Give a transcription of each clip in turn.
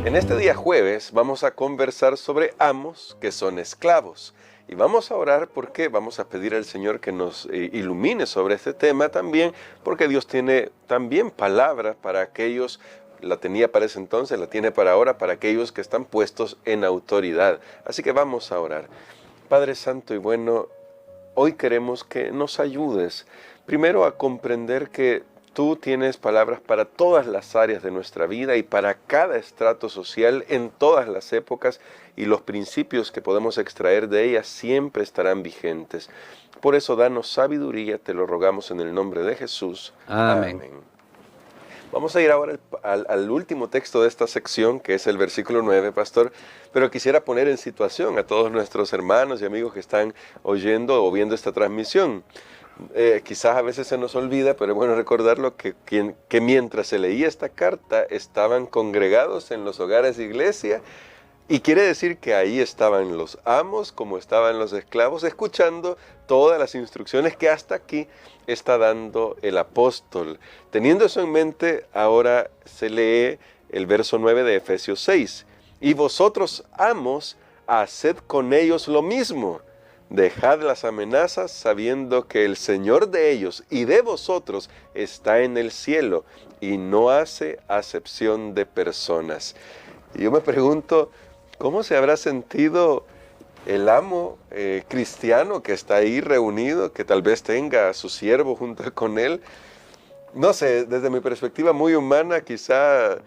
En este día jueves vamos a conversar sobre amos que son esclavos. Y vamos a orar porque vamos a pedir al Señor que nos ilumine sobre este tema también, porque Dios tiene también palabras para aquellos, la tenía para ese entonces, la tiene para ahora, para aquellos que están puestos en autoridad. Así que vamos a orar. Padre Santo y bueno, hoy queremos que nos ayudes, primero a comprender que tú tienes palabras para todas las áreas de nuestra vida y para cada estrato social en todas las épocas, y los principios que podemos extraer de ellas siempre estarán vigentes. Por eso danos sabiduría, te lo rogamos en el nombre de Jesús. Amén. Amén. Vamos a ir ahora al último texto de esta sección, que es el versículo 9, pastor, pero quisiera poner en situación a todos nuestros hermanos y amigos que están oyendo o viendo esta transmisión. Quizás a veces se nos olvida, pero es bueno recordarlo, que mientras se leía esta carta estaban congregados en los hogares de iglesia, y quiere decir que ahí estaban los amos como estaban los esclavos, escuchando todas las instrucciones que hasta aquí está dando el apóstol. Teniendo eso en mente, ahora se lee el verso 9 de Efesios 6. Y vosotros, amos, haced con ellos lo mismo. Dejad las amenazas, sabiendo que el Señor de ellos y de vosotros está en el cielo y no hace acepción de personas. Y yo me pregunto, ¿cómo se habrá sentido el amo cristiano que está ahí reunido, que tal vez tenga a su siervo junto con él? No sé, desde mi perspectiva muy humana, quizá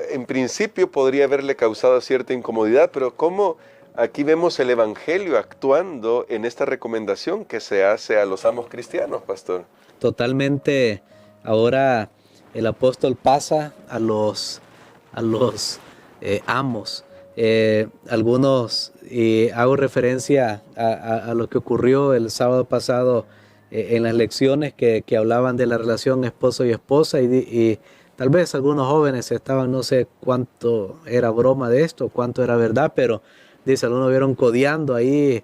en principio podría haberle causado cierta incomodidad, pero ¿cómo aquí vemos el Evangelio actuando en esta recomendación que se hace a los amos cristianos, pastor? Totalmente. Ahora el apóstol pasa a los amos. Algunos, hago referencia a lo que ocurrió el sábado pasado en las lecciones que hablaban de la relación esposo y esposa, y tal vez algunos jóvenes estaban, no sé cuánto era broma de esto, cuánto era verdad, pero dice, algunos vieron codeando ahí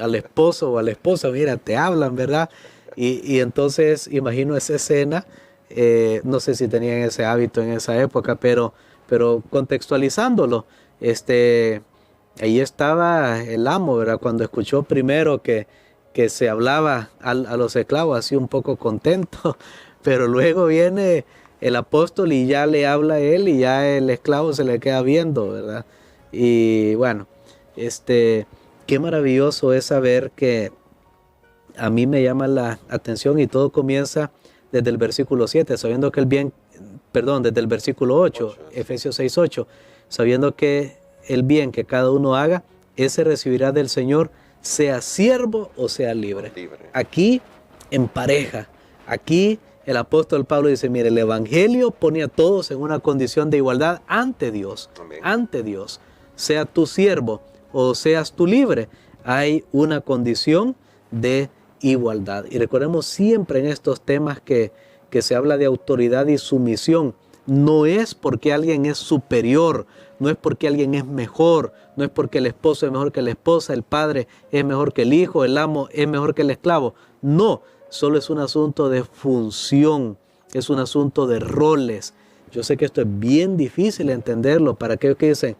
al esposo o a la esposa, mira, te hablan, ¿verdad? Y entonces imagino esa escena, no sé si tenían ese hábito en esa época, pero contextualizándolo, ahí estaba el amo, ¿verdad? Cuando escuchó primero que se hablaba a los esclavos, así un poco contento, pero luego viene el apóstol y ya le habla a él y ya el esclavo se le queda viendo, ¿verdad? Y bueno, qué maravilloso es saber que a mí me llama la atención, y todo comienza desde el versículo 7, sabiendo que desde el versículo 8, Efesios 6, 8, sabiendo que el bien que cada uno haga, ese recibirá del Señor, sea siervo o sea libre. Aquí en pareja, aquí el apóstol Pablo dice, mire, el Evangelio pone a todos en una condición de igualdad ante Dios. Amén. Ante Dios, sea tu siervo o seas tú libre, hay una condición de igualdad. Y recordemos siempre en estos temas que se habla de autoridad y sumisión. No es porque alguien es superior, no es porque alguien es mejor, no es porque el esposo es mejor que la esposa, el padre es mejor que el hijo, el amo es mejor que el esclavo. No, solo es un asunto de función, es un asunto de roles. Yo sé que esto es bien difícil entenderlo para aquellos que dicen,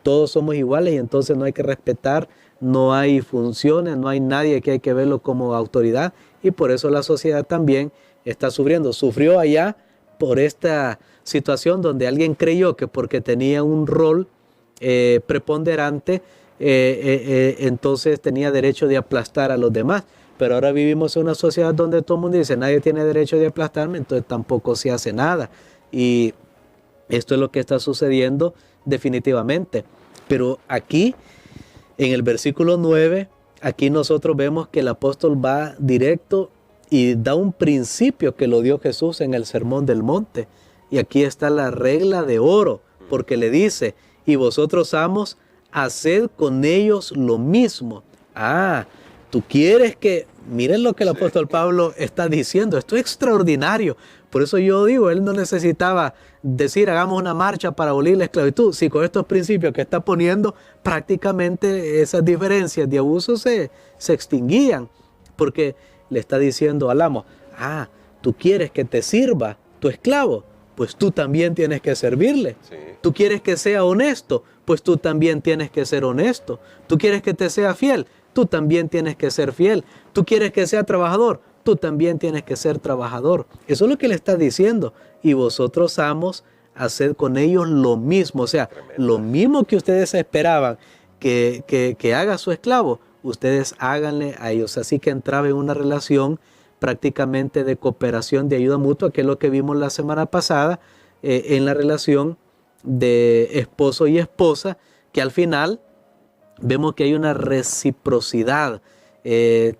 todos somos iguales y entonces no hay que respetar, no hay funciones, no hay nadie que hay que verlo como autoridad, y por eso la sociedad también está sufriendo. Sufrió allá por esta situación donde alguien creyó que porque tenía un rol preponderante, entonces tenía derecho de aplastar a los demás. Pero ahora vivimos en una sociedad donde todo el mundo dice, nadie tiene derecho de aplastarme, entonces tampoco se hace nada. Y esto es lo que está sucediendo definitivamente. Pero aquí, en el versículo 9, aquí nosotros vemos que el apóstol va directo y da un principio que lo dio Jesús en el Sermón del Monte. Y aquí está la regla de oro, porque le dice, y vosotros, amos, haced con ellos lo mismo. Tú quieres que, miren lo que el apóstol Pablo está diciendo, esto es extraordinario. Por eso yo digo, él no necesitaba decir, hagamos una marcha para abolir la esclavitud. Si con estos principios que está poniendo, prácticamente esas diferencias de abuso se extinguían, porque le está diciendo al amo, tú quieres que te sirva tu esclavo. pues tú también tienes que servirle. Sí. Tú quieres que sea honesto, pues tú también tienes que ser honesto. Tú quieres que te sea fiel, tú también tienes que ser fiel. Tú quieres que sea trabajador, tú también tienes que ser trabajador. Eso es lo que le está diciendo. Y vosotros, amos, haced con ellos lo mismo. O sea, Tremendo. lo mismo que ustedes esperaban que haga su esclavo, ustedes háganle a ellos. Así que entraba en una relación prácticamente de cooperación, de ayuda mutua, que es lo que vimos la semana pasada en la relación de esposo y esposa, que al final vemos que hay una reciprocidad.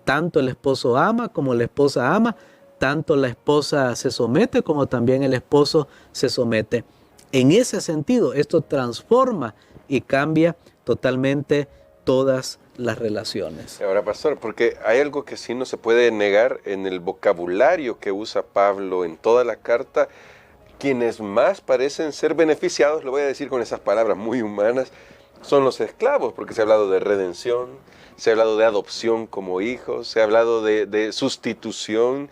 Tanto el esposo ama como la esposa ama, tanto la esposa se somete como también el esposo se somete. En ese sentido, esto transforma y cambia totalmente todas las relaciones. Ahora, pastor, porque hay algo que sí no se puede negar en el vocabulario que usa Pablo en toda la carta. Quienes más parecen ser beneficiados, lo voy a decir con esas palabras muy humanas, son los esclavos, porque se ha hablado de redención, se ha hablado de adopción como hijos, se ha hablado de sustitución,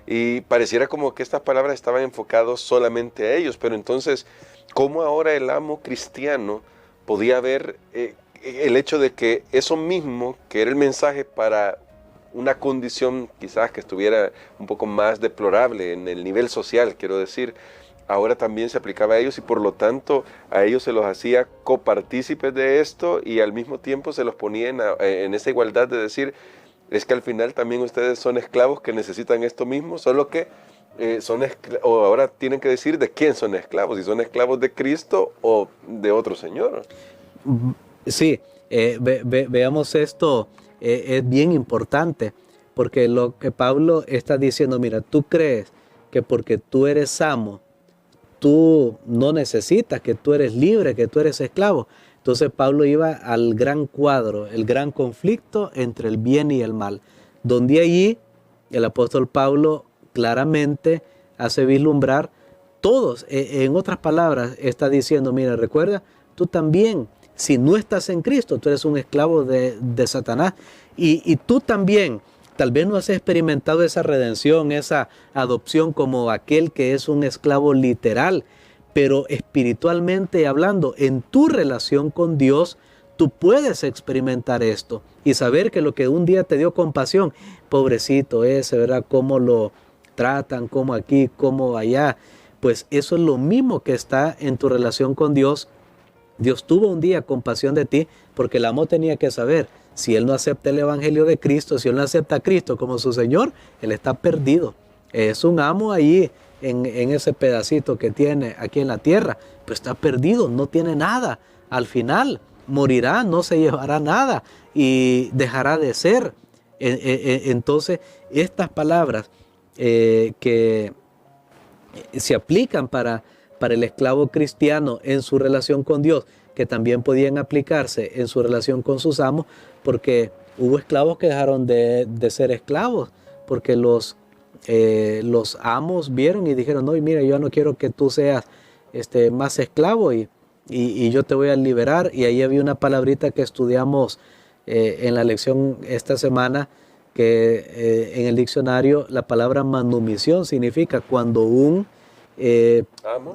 y pareciera como que estas palabras estaban enfocadas solamente a ellos. Pero entonces, ¿cómo ahora el amo cristiano podía ver el hecho de que eso mismo, que era el mensaje para una condición quizás que estuviera un poco más deplorable en el nivel social, quiero decir, ahora también se aplicaba a ellos, y por lo tanto a ellos se los hacía copartícipes de esto, y al mismo tiempo se los ponía en esa igualdad de decir, es que al final también ustedes son esclavos que necesitan esto mismo, solo que o ahora tienen que decir de quién son esclavos, si son esclavos de Cristo o de otro Señor. Sí, veamos esto, es bien importante, porque lo que Pablo está diciendo, mira, tú crees que porque tú eres amo, tú no necesitas, que tú eres libre, que tú eres esclavo. Entonces Pablo iba al gran cuadro, el gran conflicto entre el bien y el mal, donde allí el apóstol Pablo claramente hace vislumbrar todos. En otras palabras, está diciendo, mira, recuerda, tú también, si no estás en Cristo, tú eres un esclavo de Satanás. Y tú también, tal vez no has experimentado esa redención, esa adopción como aquel que es un esclavo literal, pero espiritualmente hablando, en tu relación con Dios, tú puedes experimentar esto y saber que lo que un día te dio compasión, pobrecito ese, ¿verdad? Cómo lo tratan, cómo aquí, cómo allá, pues eso es lo mismo que está en tu relación con Dios. Dios tuvo un día compasión de ti, porque el amo tenía que saber, si él no acepta el evangelio de Cristo, si él no acepta a Cristo como su Señor, él está perdido. Es un amo ahí en ese pedacito que tiene aquí en la tierra, pues está perdido, no tiene nada. Al final morirá, no se llevará nada y dejará de ser. Entonces, estas palabras que se aplican para el esclavo cristiano en su relación con Dios, que también podían aplicarse en su relación con sus amos, porque hubo esclavos que dejaron de ser esclavos, porque los amos vieron y dijeron, no, mira, yo no quiero que tú seas más esclavo y yo te voy a liberar. Y ahí había una palabrita que estudiamos en la lección esta semana, que en el diccionario la palabra manumisión significa cuando un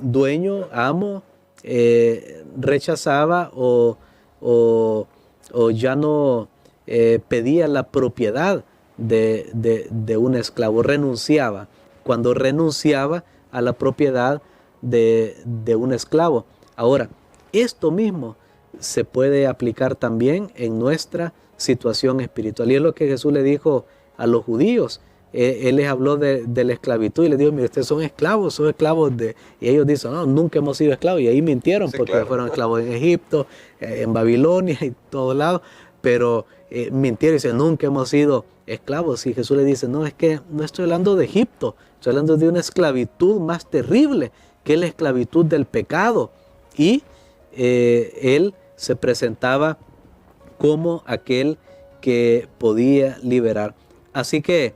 dueño, amo, rechazaba o ya no pedía la propiedad de un esclavo, renunciaba, cuando renunciaba a la propiedad de un esclavo. Ahora, esto mismo se puede aplicar también en nuestra situación espiritual, y es lo que Jesús le dijo a los judíos. Él les habló de la esclavitud y les dijo, mire, ustedes son esclavos de... Y ellos dicen, no, nunca hemos sido esclavos. Y ahí mintieron, sí, porque claro, fueron esclavos en Egipto, en Babilonia y todos lados. Pero mintieron y dicen, nunca hemos sido esclavos. Y Jesús le dice, no, es que no estoy hablando de Egipto, estoy hablando de una esclavitud más terrible, que es la esclavitud del pecado. Y él se presentaba como aquel que podía liberar. Así que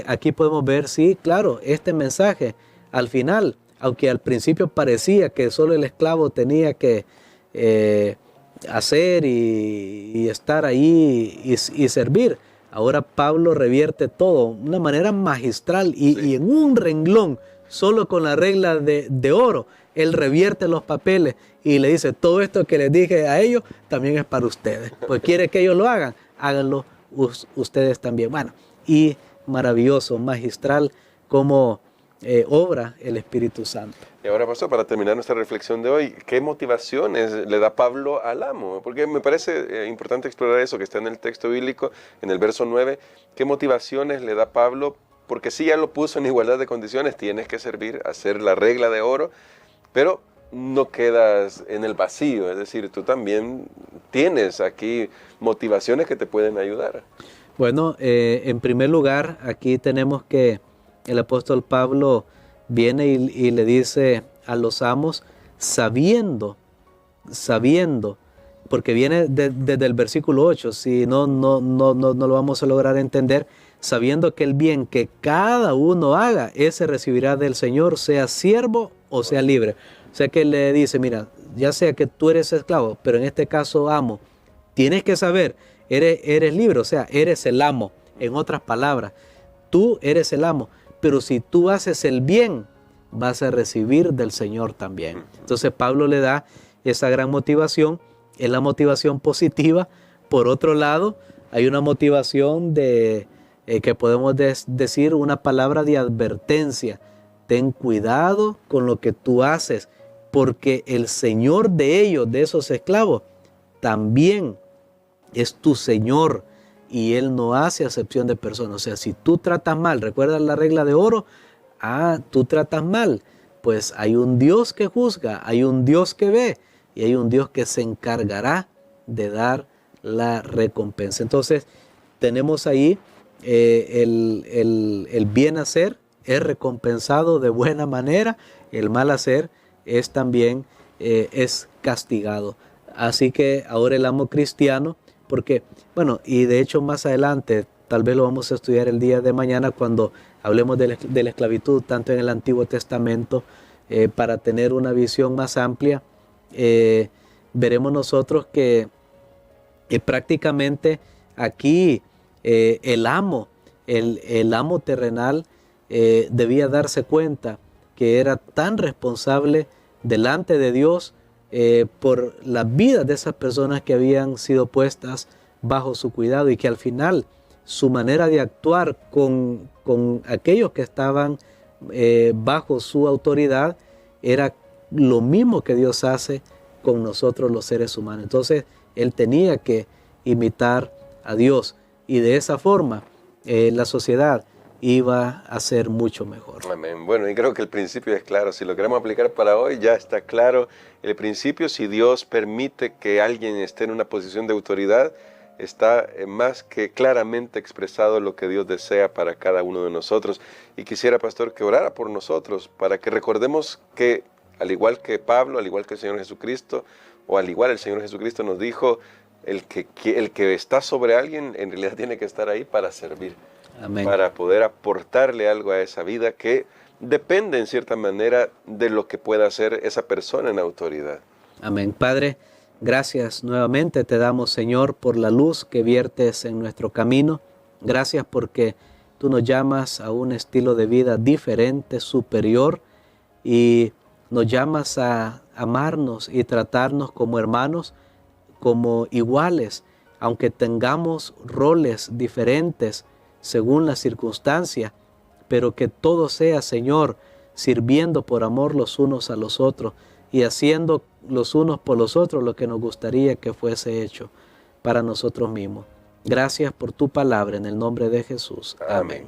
aquí podemos ver, sí, claro, este mensaje al final, aunque al principio parecía que solo el esclavo tenía que hacer y estar ahí y servir, ahora Pablo revierte todo de una manera magistral y en un renglón solo con la regla de oro. Él revierte los papeles y le dice, todo esto que les dije a ellos también es para ustedes. Pues quiere que ellos lo hagan, háganlo ustedes también. Bueno, y maravilloso, magistral, como obra el Espíritu Santo. Y ahora, pastor, para terminar nuestra reflexión de hoy, ¿qué motivaciones le da Pablo al amo? Porque me parece importante explorar eso que está en el texto bíblico, en el verso 9. ¿Qué motivaciones le da Pablo? Porque sí, ya lo puso en igualdad de condiciones, tienes que servir, hacer la regla de oro, pero no quedas en el vacío, es decir, tú también tienes aquí motivaciones que te pueden ayudar. Bueno, en primer lugar, aquí tenemos que el apóstol Pablo viene y le dice a los amos, sabiendo, porque viene desde el versículo 8, si no lo vamos a lograr entender, sabiendo que el bien que cada uno haga, ese recibirá del Señor, sea siervo o sea libre. O sea que le dice, mira, ya sea que tú eres esclavo, pero en este caso amo, tienes que saber, eres libre, o sea, eres el amo. En otras palabras, tú eres el amo, pero si tú haces el bien, vas a recibir del Señor también. Entonces Pablo le da esa gran motivación, es la motivación positiva. Por otro lado, hay una motivación de que podemos decir una palabra de advertencia. Ten cuidado con lo que tú haces, porque el Señor de ellos, de esos esclavos, también es tu Señor y Él no hace acepción de personas. O sea, si tú tratas mal, ¿recuerdas la regla de oro? Tú tratas mal, pues hay un Dios que juzga, hay un Dios que ve y hay un Dios que se encargará de dar la recompensa. Entonces, tenemos ahí el bien hacer es recompensado de buena manera, el mal hacer es también es castigado. Así que ahora el amo cristiano, porque, bueno, y de hecho más adelante, tal vez lo vamos a estudiar el día de mañana cuando hablemos de la esclavitud, tanto en el Antiguo Testamento, para tener una visión más amplia, veremos nosotros que prácticamente aquí el amo terrenal debía darse cuenta que era tan responsable delante de Dios por las vidas de esas personas que habían sido puestas bajo su cuidado y que al final su manera de actuar con aquellos que estaban bajo su autoridad era lo mismo que Dios hace con nosotros los seres humanos. Entonces él tenía que imitar a Dios y de esa forma la sociedad iba a ser mucho mejor. Amén. Bueno, y creo que el principio es claro. Si lo queremos aplicar para hoy, ya está claro el principio. Si Dios permite que alguien esté en una posición de autoridad, está más que claramente expresado lo que Dios desea para cada uno de nosotros. Y quisiera, pastor, que orara por nosotros para que recordemos que, al igual que Pablo, al igual que el Señor Jesucristo, o al igual el Señor Jesucristo nos dijo, el que está sobre alguien en realidad tiene que estar ahí para servir. Amén. Para poder aportarle algo a esa vida que depende en cierta manera de lo que pueda hacer esa persona en autoridad. Amén. Padre, gracias nuevamente te damos, Señor, por la luz que viertes en nuestro camino. Gracias porque tú nos llamas a un estilo de vida diferente, superior, y nos llamas a amarnos y tratarnos como hermanos, como iguales, aunque tengamos roles diferentes según la circunstancia, pero que todo sea, Señor, sirviendo por amor los unos a los otros y haciendo los unos por los otros lo que nos gustaría que fuese hecho para nosotros mismos. Gracias por tu palabra en el nombre de Jesús. Amén.